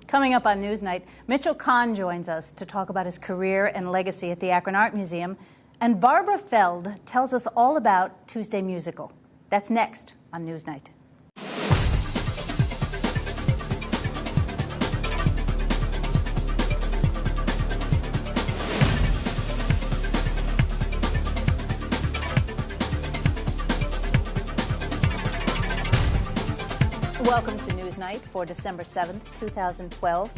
Coming up on NewsNite, Mitchell Kahan joins us to talk about his career and legacy at the Akron Art Museum, and Barbara Feld tells us all about Tuesday Musical. That's next on NewsNite. Welcome to NewsNite for December 7th, 2012.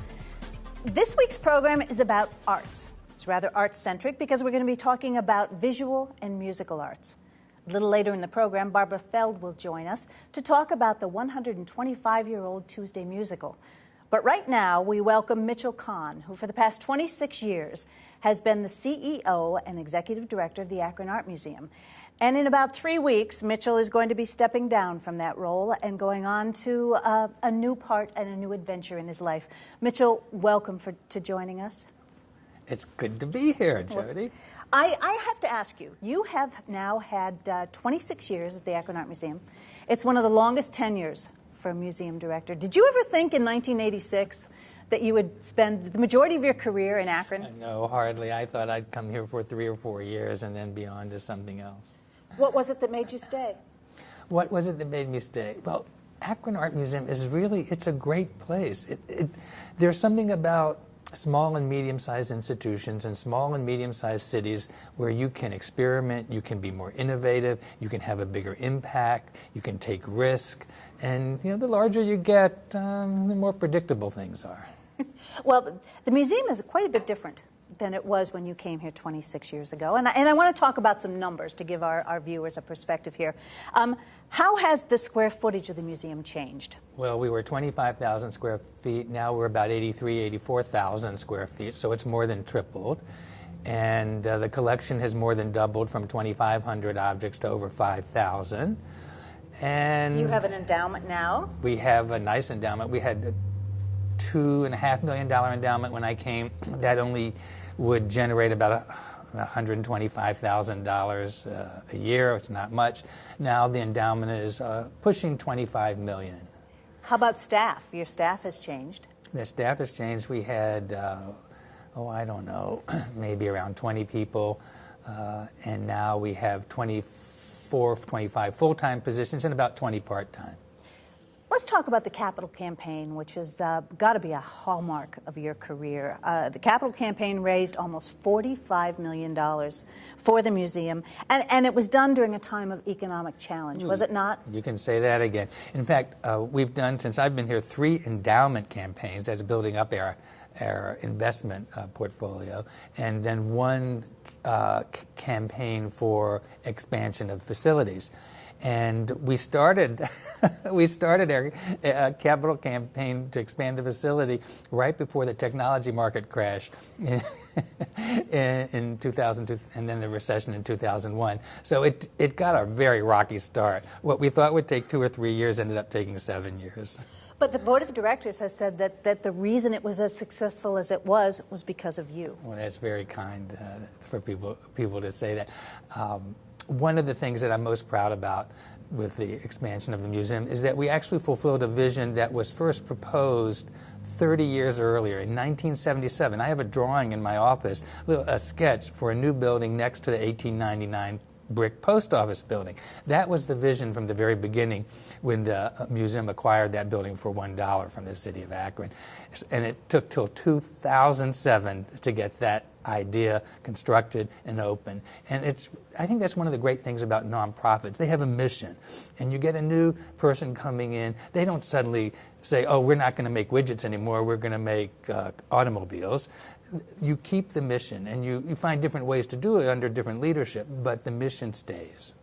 This week's program is about arts. It's rather art-centric because we're going to be talking about visual and musical arts. A little later in the program, Barbara Feld will join us to talk about the 125-year-old Tuesday Musical. But right now, we welcome Mitchell Kahan, who for the past 26 years has been the CEO and Executive Director of the Akron Art Museum. And in about 3 weeks, Mitchell is going to be stepping down from that role and going on to a new part and a new adventure in his life. Mitchell, welcome to joining us. It's good to be here, Jody. I have to ask you, you have now had 26 years at the Akron Art Museum. It's one of the longest tenures for a museum director. Did you ever think in 1986 that you would spend the majority of your career in Akron? No, hardly. I thought I'd come here for 3 or 4 years and then be on to something else. What was it that made you stay? What was it that made me stay? Well, Akron Art Museum is really, it's a great place. There's something about small and medium-sized institutions and small and medium-sized cities where you can experiment, you can be more innovative, you can have a bigger impact, you can take risk, and the larger you get, the more predictable things are. Well, the museum is quite a bit different than it was when you came here 26 years ago. And I want to talk about some numbers to give our viewers a perspective here. How has the square footage of the museum changed? Well, we were 25,000 square feet. Now we're about 84,000 square feet, so it's more than tripled. And the collection has more than doubled from 2,500 objects to over 5,000. And you have an endowment now? We have a nice endowment. We had a $2.5 million endowment when I came. That only would generate about $125,000 a year. It's not much. Now the endowment is pushing $25 million. How about staff? Your staff has changed. The staff has changed. We had, I don't know, maybe around 20 people, and now we have 24, 25 full-time positions and about 20 part-time. Let's talk about the Capital Campaign, which has got to be a hallmark of your career. The Capital Campaign raised almost $45 million for the museum, and it was done during a time of economic challenge, was it not? You can say that again. In fact, we've done, since I've been here, 3 endowment campaigns that's building up our investment portfolio, and then 1 campaign for expansion of facilities. And we started our capital campaign to expand the facility right before the technology market crash in 2002, and then the recession in 2001. So it got a very rocky start. What we thought would take 2 or 3 years ended up taking 7 years. But the board of directors has said that the reason it was as successful as it was because of you. Well, that's very kind for people to say that. One of the things that I'm most proud about with the expansion of the museum is that we actually fulfilled a vision that was first proposed 30 years earlier, in 1977. I have a drawing in my office, a sketch for a new building next to the 1899 brick post office building. That was the vision from the very beginning when the museum acquired that building for $1 from the city of Akron. And it took till 2007 to get that idea constructed and open. And I think that's one of the great things about nonprofits. They have a mission. And you get a new person coming in, they don't suddenly say, oh, we're not going to make widgets anymore, we're going to make automobiles. You keep the mission, and you find different ways to do it under different leadership, but the mission stays.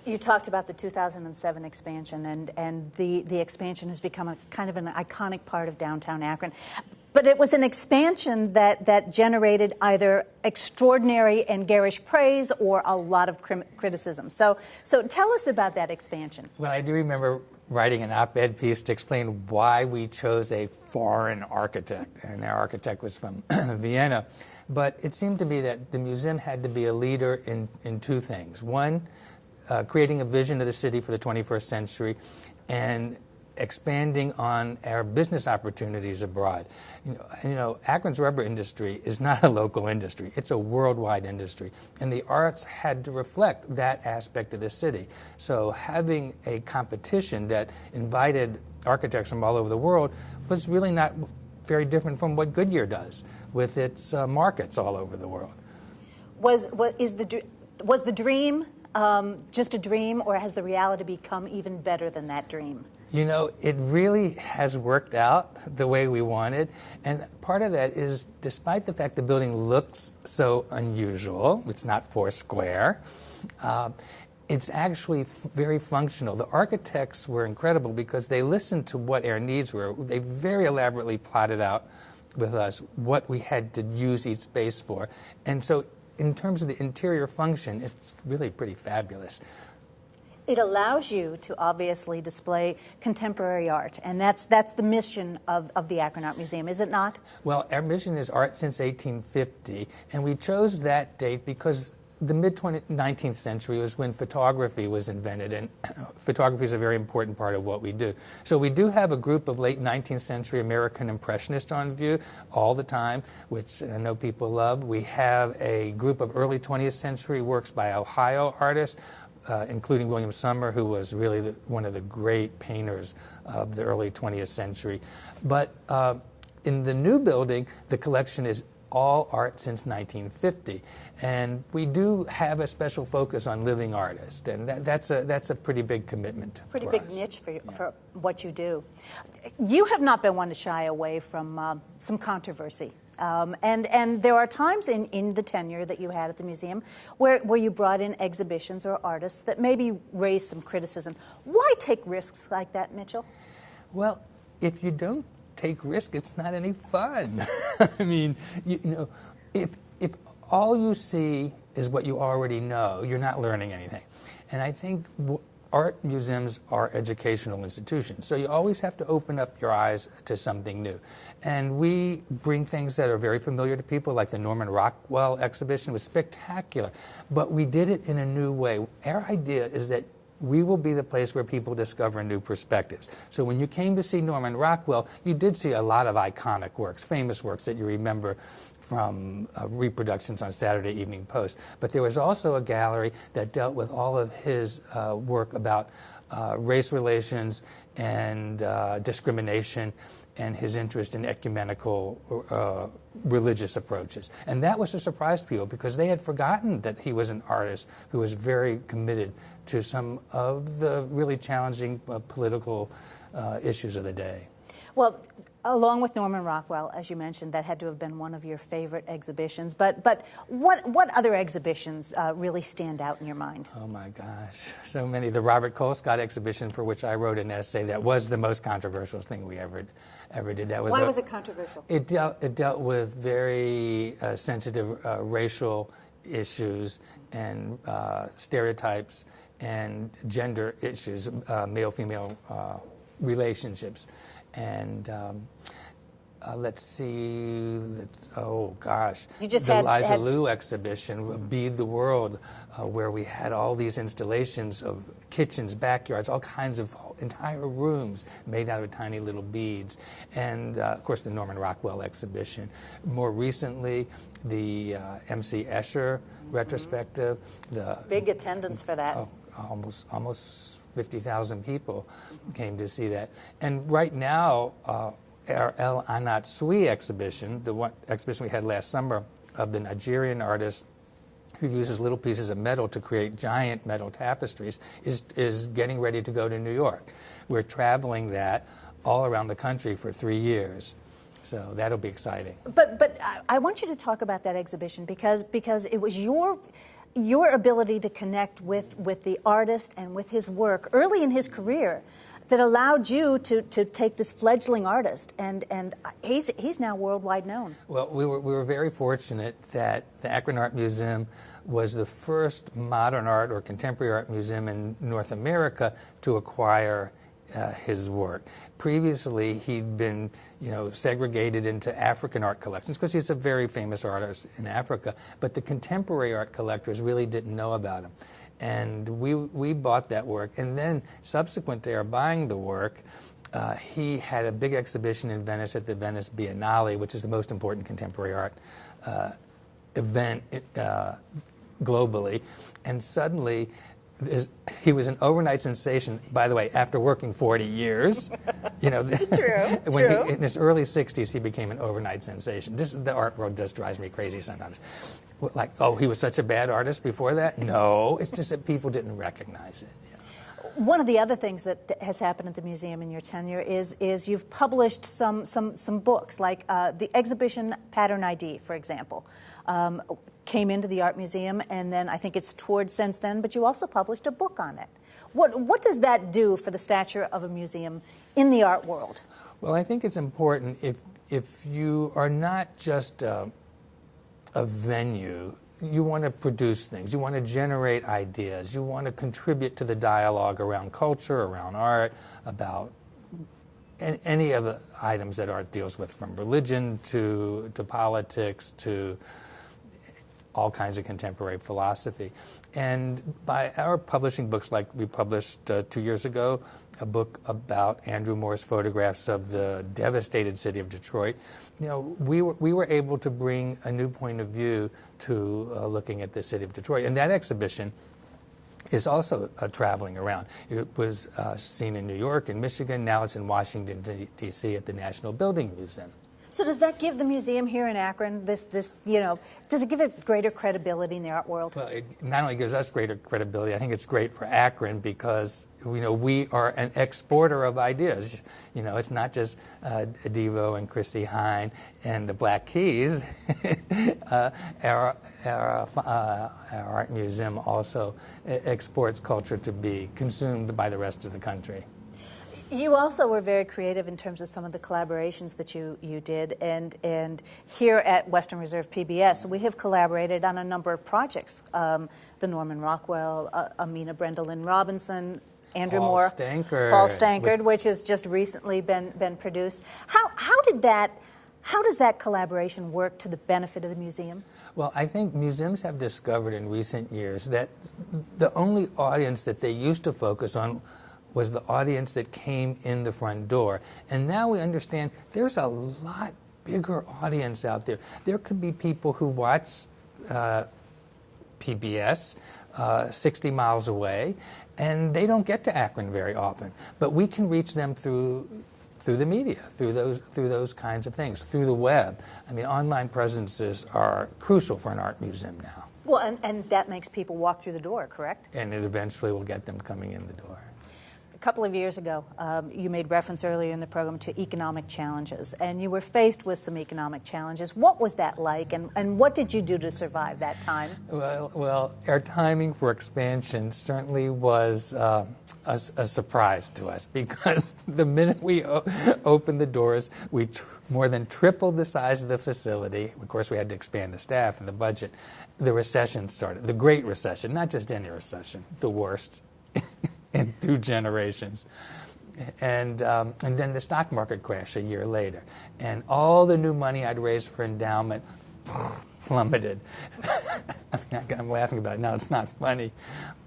You talked about the 2007 expansion, and the expansion has become a kind of an iconic part of downtown Akron. But it was an expansion that generated either extraordinary and garish praise or a lot of criticism. So tell us about that expansion. Well, I do remember writing an op-ed piece to explain why we chose a foreign architect, and our architect was from Vienna. But it seemed to me that the museum had to be a leader in 2 things. One, creating a vision of the city for the 21st century, and expanding on our business opportunities abroad. Akron's rubber industry is not a local industry. It's a worldwide industry. And the arts had to reflect that aspect of the city. So having a competition that invited architects from all over the world was really not very different from what Goodyear does with its markets all over the world. Was the dream just a dream, or has the reality become even better than that dream? It really has worked out the way we wanted, and part of that is, despite the fact the building looks so unusual, it's not four square, it's actually very functional. The architects were incredible because they listened to what our needs were. They very elaborately plotted out with us what we had to use each space for, and so in terms of the interior function, it's really pretty fabulous. It allows you to obviously display contemporary art, and that's the mission of the Akron Art Museum, is it not? Well, our mission is art since 1850, and we chose that date because the mid-19th century was when photography was invented, and photography is a very important part of what we do. So we do have a group of late 19th century American Impressionists on view all the time, which I know people love. We have a group of early 20th century works by Ohio artists, including William Summer, who was really one of the great painters of the early 20th century. But in the new building, the collection is all art since 1950, and we do have a special focus on living artists, and that's a pretty big commitment. Pretty big niche for what you do. You have not been one to shy away from some controversy, and there are times in the tenure that you had at the museum where you brought in exhibitions or artists that maybe raised some criticism. Why take risks like that, Mitchell? Well, if you don't take risk, it's not any fun. I mean, if all you see is what you already know, you're not learning anything. And I think art museums are educational institutions, so you always have to open up your eyes to something new. And we bring things that are very familiar to people, like the Norman Rockwell exhibition was spectacular, but we did it in a new way. Our idea is that we will be the place where people discover new perspectives. So when you came to see Norman Rockwell, you did see a lot of iconic works, famous works that you remember from reproductions on Saturday Evening Post. But there was also a gallery that dealt with all of his work about race relations and discrimination, and his interest in ecumenical religious approaches. And that was a surprise to people because they had forgotten that he was an artist who was very committed to some of the really challenging political issues of the day. Well, along with Norman Rockwell, as you mentioned, that had to have been one of your favorite exhibitions. But what other exhibitions really stand out in your mind? Oh my gosh, so many. The Robert Colescott exhibition, for which I wrote an essay, that was the most controversial thing we ever did. Why was it controversial? It dealt with very sensitive racial issues and stereotypes and gender issues, male-female relationships. And let's see, oh gosh, you just the Liza Liu exhibition, Bead the World, where we had all these installations of kitchens, backyards, all kinds of entire rooms made out of tiny little beads. And of course the Norman Rockwell exhibition. More recently, the M.C. Escher retrospective. The big attendance for that. Almost 50,000 people came to see that. And right now, our El Anat Sui exhibition, the one exhibition we had last summer of the Nigerian artist who uses little pieces of metal to create giant metal tapestries, is getting ready to go to New York. We're traveling that all around the country for 3 years. So that'll be exciting. But I want you to talk about that exhibition because it was your ability to connect with the artist and with his work early in his career that allowed you to take this fledgling artist, and he's now worldwide known. Well, we were very fortunate that the Akron Art Museum was the first modern art or contemporary art museum in North America to acquire his work. Previously, he'd been, segregated into African art collections because he's a very famous artist in Africa, but the contemporary art collectors really didn't know about him. And we bought that work, and then subsequent to our buying the work, he had a big exhibition in Venice at the Venice Biennale, which is the most important contemporary art event globally, and suddenly he was an overnight sensation, by the way, after working 40 years. You know, True. In his early 60s, he became an overnight sensation. The art world just drives me crazy sometimes. Like, oh, he was such a bad artist before that? No, it's just that people didn't recognize it. One of the other things that has happened at the museum in your tenure is you've published some books, like the exhibition Pattern ID, for example, came into the art museum, and then I think it's toured since then, but you also published a book on it. What does that do for the stature of a museum in the art world? Well, I think it's important if you are not just a venue. You want to produce things. You want to generate ideas. You want to contribute to the dialogue around culture, around art, about any of the items that art deals with, from religion to politics to all kinds of contemporary philosophy. And by our publishing books, like we published 2 years ago, a book about Andrew Moore's photographs of the devastated city of Detroit, you know, we were able to bring a new point of view to looking at the city of Detroit. And that exhibition is also traveling around. It was seen in New York and Michigan. Now it's in Washington, D.C. at the National Building Museum. So does that give the museum here in Akron does it give it greater credibility in the art world? Well, it not only gives us greater credibility, I think it's great for Akron because, you know, we are an exporter of ideas. You know, it's not just Devo and Chrissie Hynde and the Black Keys. Our art museum also exports culture to be consumed by the rest of the country. You also were very creative in terms of some of the collaborations that you did, and here at Western Reserve PBS, we have collaborated on a number of projects. The Norman Rockwell, Amina Brenda-Lynn Robinson, Andrew Moore, Paul Stankard, which has just recently been produced. How does that collaboration work to the benefit of the museum? Well, I think museums have discovered in recent years that the only audience that they used to focus on was the audience that came in the front door. And now we understand there's a lot bigger audience out there. There could be people who watch PBS 60 miles away, and they don't get to Akron very often. But we can reach them through the media, through those kinds of things, through the web. I mean, online presences are crucial for an art museum now. Well, and that makes people walk through the door, correct? And it eventually will get them coming in the door. A couple of years ago, you made reference earlier in the program to economic challenges, and you were faced with some economic challenges. What was that like, and what did you do to survive that time? Well, our timing for expansion certainly was a surprise to us, because the minute we opened the doors, we more than tripled the size of the facility. Of course, we had to expand the staff and the budget. The recession started, the Great Recession, not just any recession, the worst in 2 generations. And then the stock market crashed a year later. And all the new money I'd raised for endowment plummeted. I mean, I'm laughing about it now. It's not funny.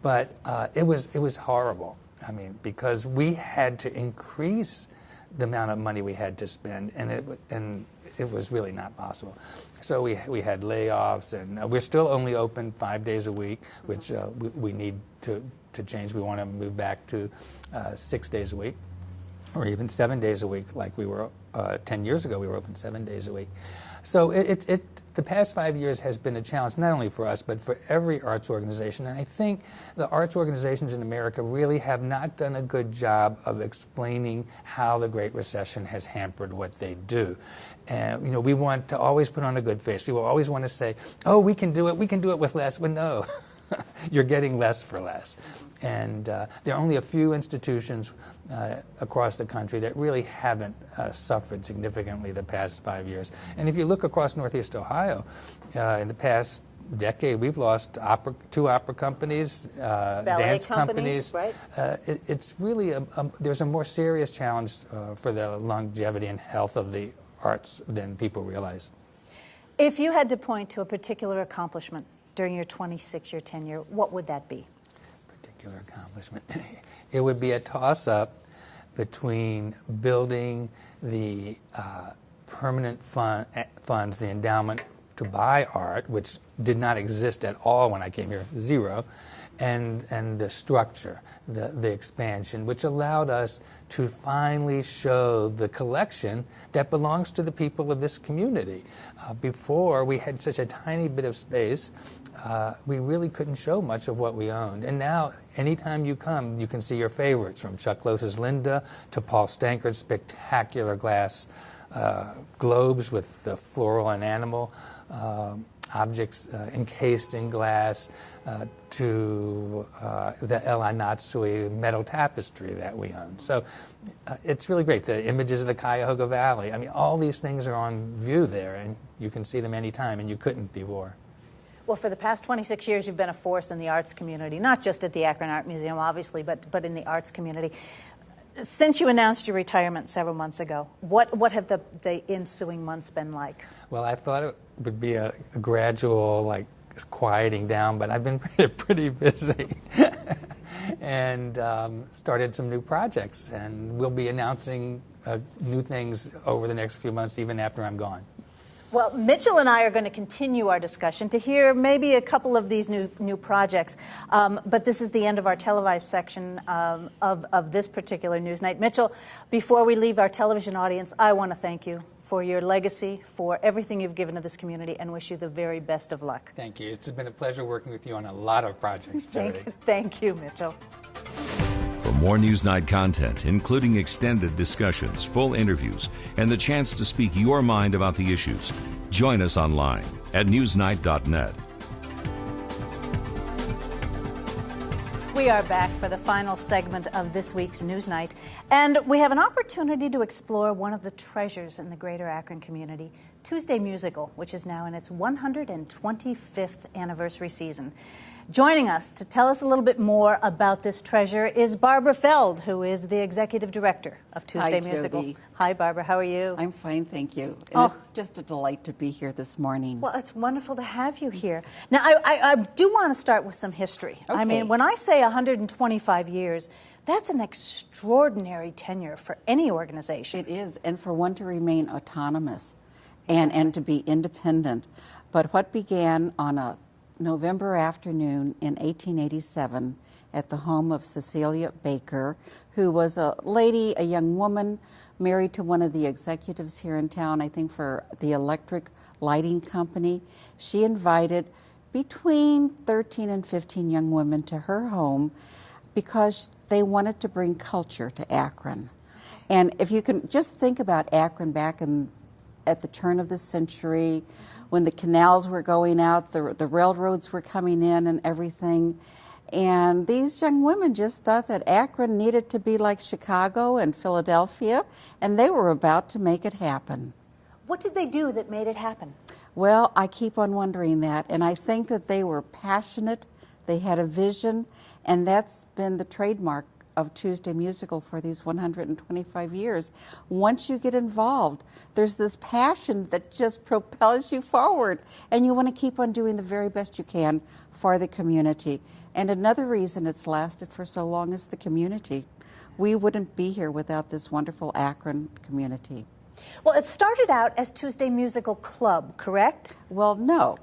But it was horrible. I mean, because we had to increase the amount of money we had to spend, and it was really not possible. So we had layoffs, and we're still only open 5 days a week, which we need to change. We want to move back to 6 days a week, or even 7 days a week, like we were 10 years ago. We were open 7 days a week. So the past 5 years has been a challenge, not only for us, but for every arts organization. And I think the arts organizations in America really have not done a good job of explaining how the Great Recession has hampered what they do. And, you know, we want to always put on a good face. We will always want to say, oh, we can do it with less. Well, no. You're getting less for less. And there are only a few institutions across the country that really haven't suffered significantly the past 5 years. And if you look across Northeast Ohio, in the past decade, we've lost 2 opera companies, dance companies. Right. It's really, there's a more serious challenge for the longevity and health of the arts than people realize. If you had to point to a particular accomplishment during your 26-year tenure, what would that be? Particular accomplishment. It would be a toss-up between building the permanent funds, the endowment to buy art, which did not exist at all when I came here, zero, and the structure, the expansion, which allowed us to finally show the collection that belongs to the people of this community. Before, we had such a tiny bit of space, we really couldn't show much of what we owned. And now, anytime you come, you can see your favorites, from Chuck Close's Linda to Paul Stanker's spectacular glass globes with the floral and animal objects encased in glass, to the Ella Natsui metal tapestry that we own. So it's really great. The images of the Cuyahoga Valley, I mean, all these things are on view there, and you can see them anytime, and you couldn't before. Well, for the past 26 years, you've been a force in the arts community, not just at the Akron Art Museum, obviously, but in the arts community. Since you announced your retirement several months ago, what have the ensuing months been like? Well, I thought it would be a gradual, like, quieting down, but I've been pretty busy and started some new projects, and we'll be announcing new things over the next few months, even after I'm gone. Well, Mitchell and I are going to continue our discussion to hear maybe a couple of these new projects, but this is the end of our televised section of this particular News Night. Mitchell, before we leave our television audience, I want to thank you for your legacy, for everything you've given to this community, and wish you the very best of luck. Thank you. It's been a pleasure working with you on a lot of projects, Jody. Thank you, Mitchell. For more NewsNight content, including extended discussions, full interviews, and the chance to speak your mind about the issues, join us online at newsnight.net. We are back for the final segment of this week's News Night, and we have an opportunity to explore one of the treasures in the greater Akron community, Tuesday Musical, which is now in its 125th anniversary season. Joining us to tell us a little bit more about this treasure is Barbara Feld, who is the executive director of Tuesday Musical. Jody. Hi, Barbara. How are you? I'm fine, thank you. And it's just a delight to be here this morning. Well, it's wonderful to have you here. Now, I do want to start with some history. Okay. I mean, when I say 125 years, that's an extraordinary tenure for any organization. It is, and for one to remain autonomous and to be independent. But what began on a November afternoon in 1887 at the home of Cecilia Baker, who was a lady, a young woman, married to one of the executives here in town, I think for the electric lighting company. She invited between 13 and 15 young women to her home because they wanted to bring culture to Akron. And if you can just think about Akron back at the turn of the century, when the canals were going out, the railroads were coming in and everything. And these young women just thought that Akron needed to be like Chicago and Philadelphia, and they were about to make it happen. What did they do that made it happen? Well, I keep on wondering that, and I think that they were passionate, they had a vision, and that's been the trademark of Tuesday Musical for these 125 years. Once you get involved, there's this passion that just propels you forward, and you want to keep on doing the very best you can for the community. And another reason it's lasted for so long is the community. We wouldn't be here without this wonderful Akron community. Well, it started out as Tuesday Musical Club, correct? Well, no.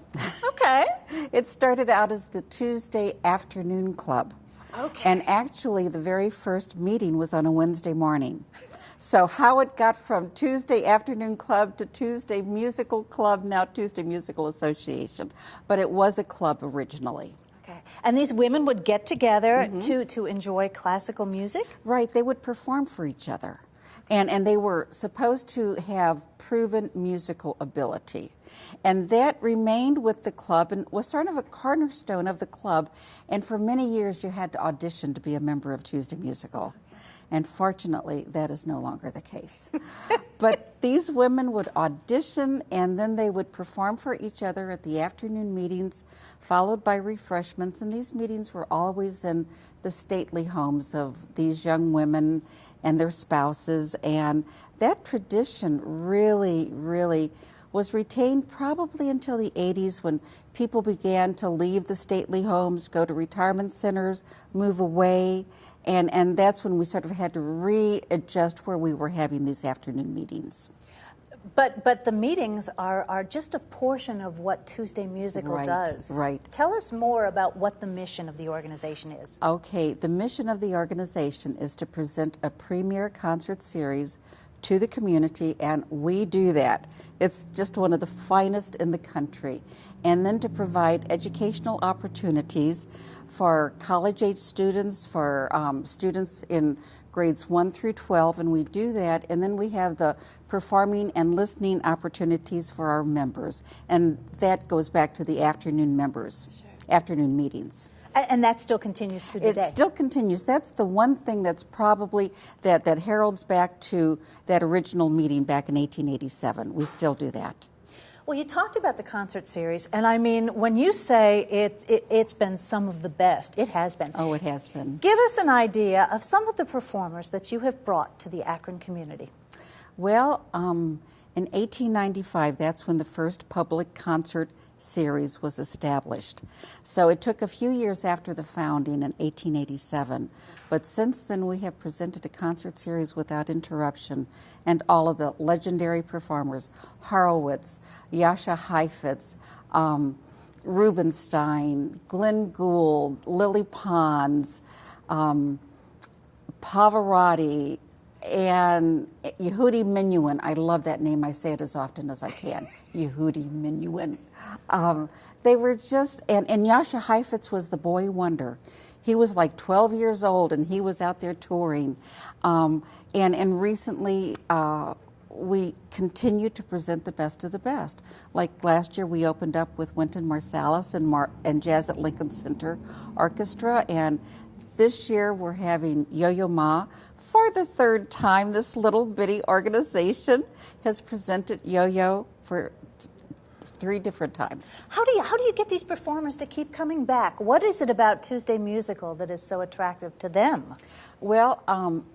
Okay. It started out as the Tuesday Afternoon Club. Okay. And actually, the very first meeting was on a Wednesday morning. So how it got from Tuesday Afternoon Club to Tuesday Musical Club, now Tuesday Musical Association. But it was a club originally. Okay. And these women would get together to enjoy classical music? Right. They would perform for each other. And they were supposed to have proven musical ability. And that remained with the club and was sort of a cornerstone of the club. And for many years, you had to audition to be a member of Tuesday Musical. And fortunately, that is no longer the case. But these women would audition, and then they would perform for each other at the afternoon meetings, followed by refreshments. And these meetings were always in the stately homes of these young women and their spouses. And that tradition really, really was retained probably until the 80s, when people began to leave the stately homes, go to retirement centers, move away, And that's when we sort of had to readjust where we were having these afternoon meetings. But the meetings are just a portion of what Tuesday Musical does. Right. Tell us more about what the mission of the organization is. Okay, the mission of the organization is to present a premier concert series to the community, and we do that. It's just one of the finest in the country. And then to provide educational opportunities for college-age students, for students in grades 1 through 12, and we do that. And then we have the performing and listening opportunities for our members. And that goes back to the afternoon members, afternoon meetings. And that still continues to today? It still continues. That's the one thing that's probably, that heralds back to that original meeting back in 1887. We still do that. Well, you talked about the concert series, and I mean, when you say it's been some of the best, it has been. Oh, it has been. Give us an idea of some of the performers that you have brought to the Akron community. Well, in 1895, that's when the first public concert series was established. So it took a few years after the founding in 1887, but since then we have presented a concert series without interruption, and all of the legendary performers, Horowitz, Jascha Heifetz, Rubinstein, Glenn Gould, Lily Pons, Pavarotti, and Yehudi Menuhin. I love that name. I say it as often as I can. Yehudi Menuhin. They were just, and Jascha Heifetz was the boy wonder. He was like 12 years old, and he was out there touring. And recently, we continue to present the best of the best. Like last year, we opened up with Wynton Marsalis and Jazz at Lincoln Center Orchestra, and this year we're having Yo-Yo Ma. For the third time, this little bitty organization has presented Yo-Yo for 3 different times. How do you get these performers to keep coming back? What is it about Tuesday Musical that is so attractive to them? Well,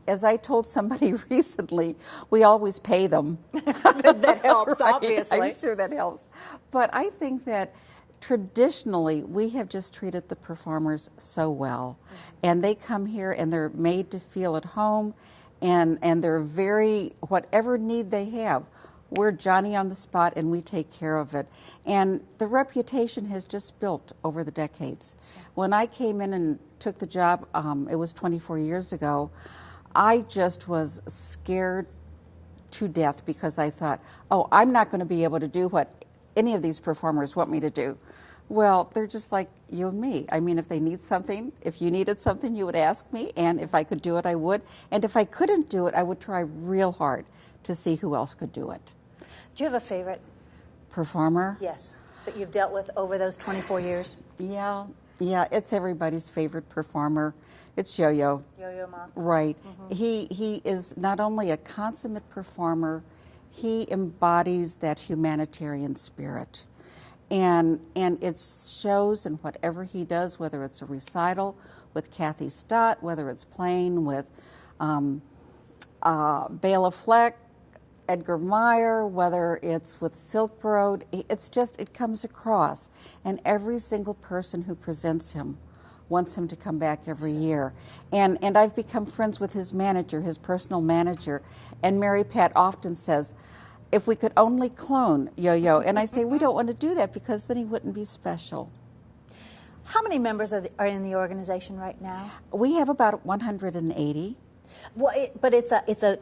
as I told somebody recently, we always pay them. That helps, Right? obviously. I'm sure that helps. But I think that traditionally, we have just treated the performers so well. And they come here and they're made to feel at home, and they're very, whatever need they have, we're Johnny on the spot and we take care of it. And the reputation has just built over the decades. When I came in and took the job, it was 24 years ago, I just was scared to death because I thought, oh, I'm not going to be able to do what any of these performers want me to do. Well, they're just like you and me. I mean, if they need something, if you needed something, you would ask me, and if I could do it, I would. And if I couldn't do it, I would try real hard to see who else could do it. Do you have a favorite performer? Yes, that you've dealt with over those 24 years? Yeah, it's everybody's favorite performer. It's Yo-Yo. Yo-Yo Ma. Right. Mm-hmm. He is not only a consummate performer, he embodies that humanitarian spirit. And it shows in whatever he does, whether it's a recital with Kathy Stott, whether it's playing with Bela Fleck, Edgar Meyer, whether it's with Silk Road, it comes across. And every single person who presents him wants him to come back every year. And I've become friends with his manager, his personal manager, and Mary Pat often says, if we could only clone Yo-Yo. And I say, we don't want to do that because then he wouldn't be special. How many members are in the organization right now? We have about 180. Well, but it's a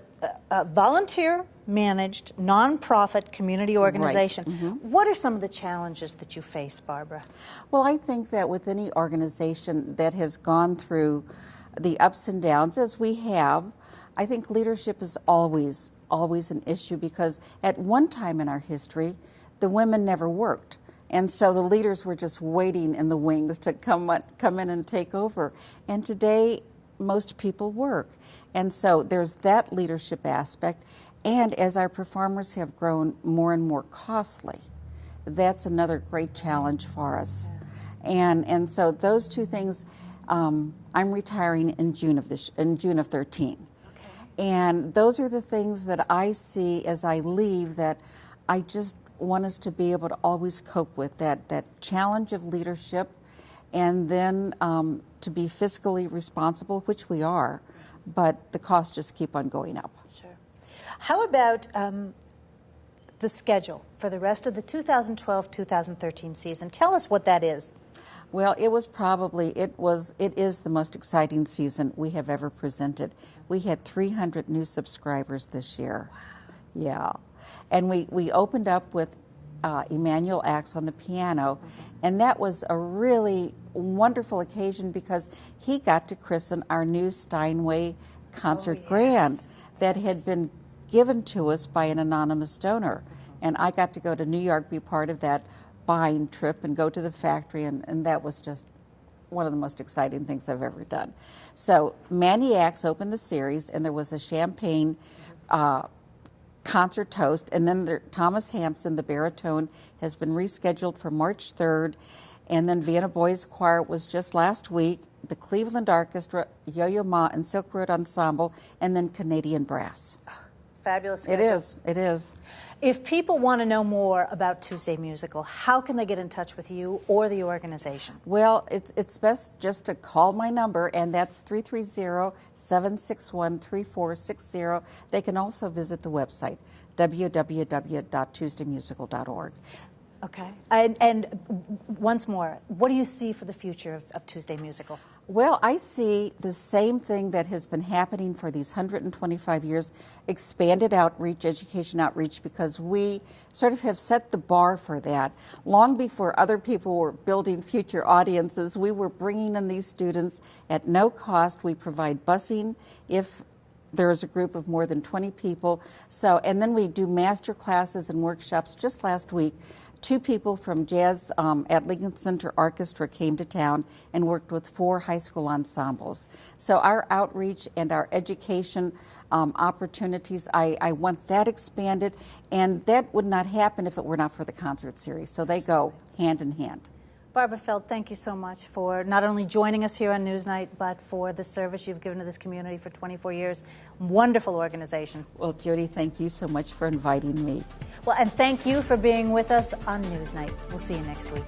volunteer-managed, nonprofit community organization. Right. Mm-hmm. What are some of the challenges that you face, Barbara? Well, I think that with any organization that has gone through the ups and downs, as we have, I think leadership is always an issue because at one time in our history, the women never worked. And so the leaders were just waiting in the wings to come in and take over. And today, most people work. And so there's that leadership aspect. And as our performers have grown more and more costly, that's another great challenge for us. And so those two things, I'm retiring in June of 13. And those are the things that I see as I leave that I just want us to be able to always cope with, that challenge of leadership and then to be fiscally responsible, which we are, but the costs just keep on going up. Sure. How about the schedule for the rest of the 2012-2013 season? Tell us what that is. Well, it is the most exciting season we have ever presented. We had 300 new subscribers this year. Wow. Yeah. And we opened up with Emmanuel Axe on the piano, and that was a really wonderful occasion because he got to christen our new Steinway concert grand that had been given to us by an anonymous donor. And I got to go to New York, be part of that buying trip, and go to the factory, and that was just one of the most exciting things I've ever done. So Manny Axe opened the series, and there was a champagne concert toast, and then Thomas Hampson, the baritone, has been rescheduled for March 3rd, and then Vienna Boys Choir was just last week, the Cleveland Orchestra, Yo-Yo Ma, and Silk Road Ensemble, and then Canadian Brass. Fabulous schedule. It is. If people want to know more about Tuesday Musical, how can they get in touch with you or the organization? Well, it's best just to call my number, and that's 330-761-3460. They can also visit the website, www.tuesdaymusical.org. Okay. And once more, what do you see for the future of Tuesday Musical? Well, I see the same thing that has been happening for these 125 years, expanded outreach, education outreach, because we sort of have set the bar for that. Long before other people were building future audiences, we were bringing in these students at no cost. We provide busing if there is a group of more than 20 people. So, and then we do master classes and workshops. Just last week, 2 people from jazz at Lincoln Center Orchestra came to town and worked with 4 high school ensembles. So our outreach and our education opportunities, I want that expanded, and that would not happen if it were not for the concert series. So they go hand in hand. Barbara Feld, thank you so much for not only joining us here on NewsNite, but for the service you've given to this community for 24 years. Wonderful organization. Well, Jody, thank you so much for inviting me. Well, and thank you for being with us on NewsNite. We'll see you next week.